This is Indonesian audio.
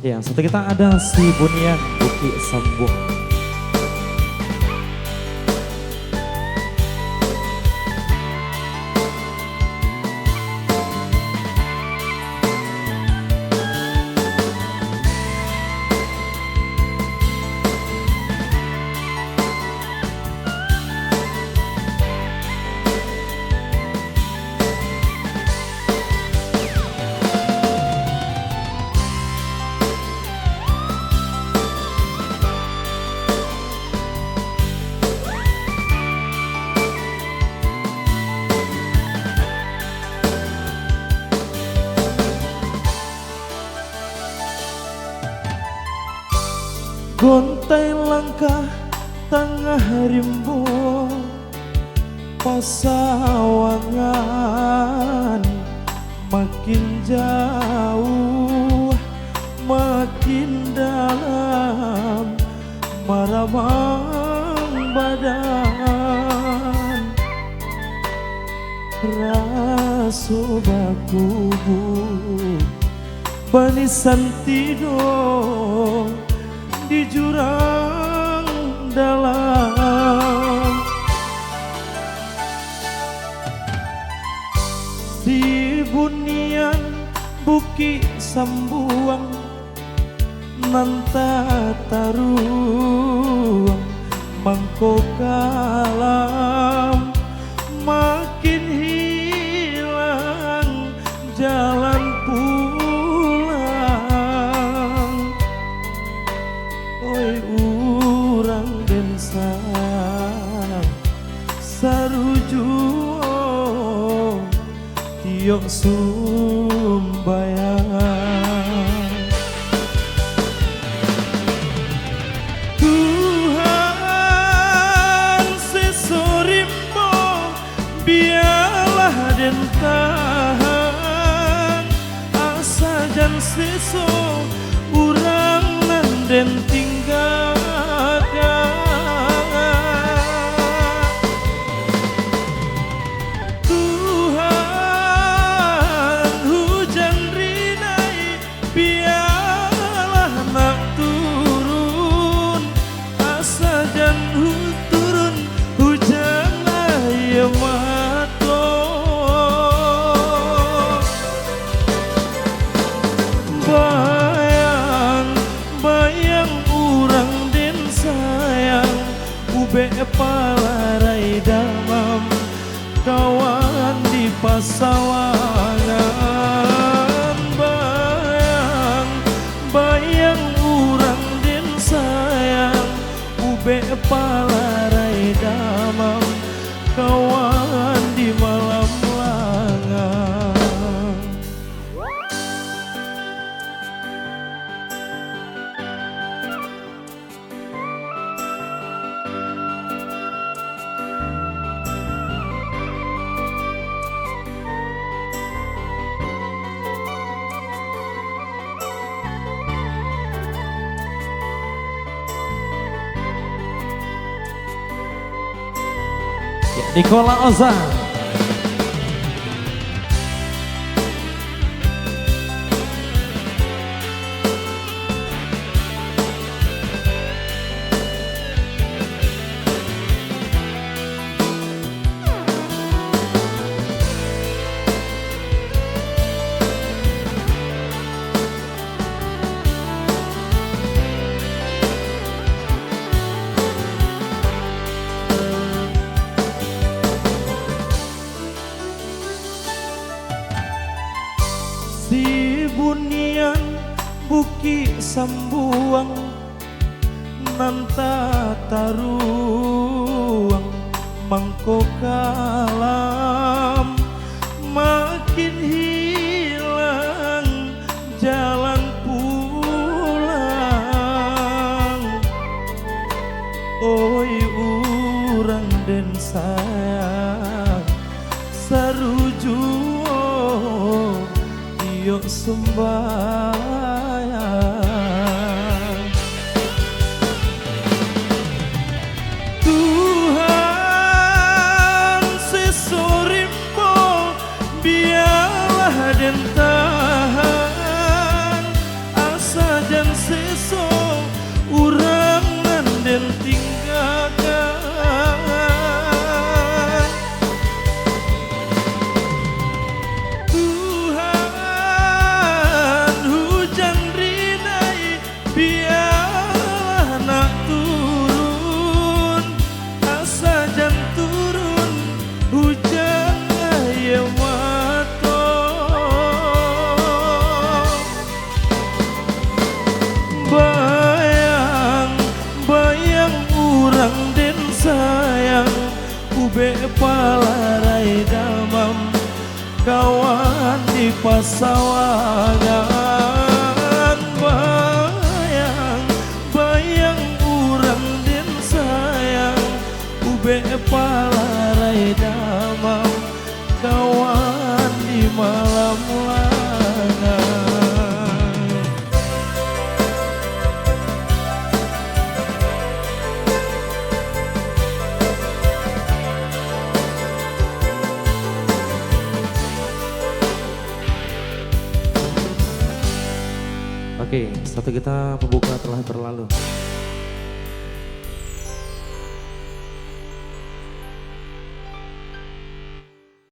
Ya, satu kita ada si Bunian Buki Sambung. Gontai langkah tengah rimbo pasawangan, makin jauh makin dalam maramang badan, raso baku banisan tidur di jurang dalam. Si Bunian Buki Sambuang nanta taruang mangko kalam, makin hilang jalan pulang. Oi urang den sayang saruju tiok sumbayang. Tuhan sesorimbo biarlah den tahan, asa jan seso urang nan den tinggalkan. Tuhan hujan rinai biarlah nak turun, asa jan turun hujan ayo mato. Bayang bayang urang den sayang ube palarai damam kawan di pasawangan. Bayang bayang urang den sayang ube palarai damam kawan di malam langang. Nikola Ozan. Si Bunian Buki Sambuang nanta taruang mangko kalam, makin hilang jalan pulang. Oi urang den sayang saruju tiok sumbayang. Tuhan sesorimbo biarlah den tahan, asa pasawangan bayang bayang urang den sayang ube palarai damang kawan di malam langang. Oke, satu kita pembuka telah berlalu.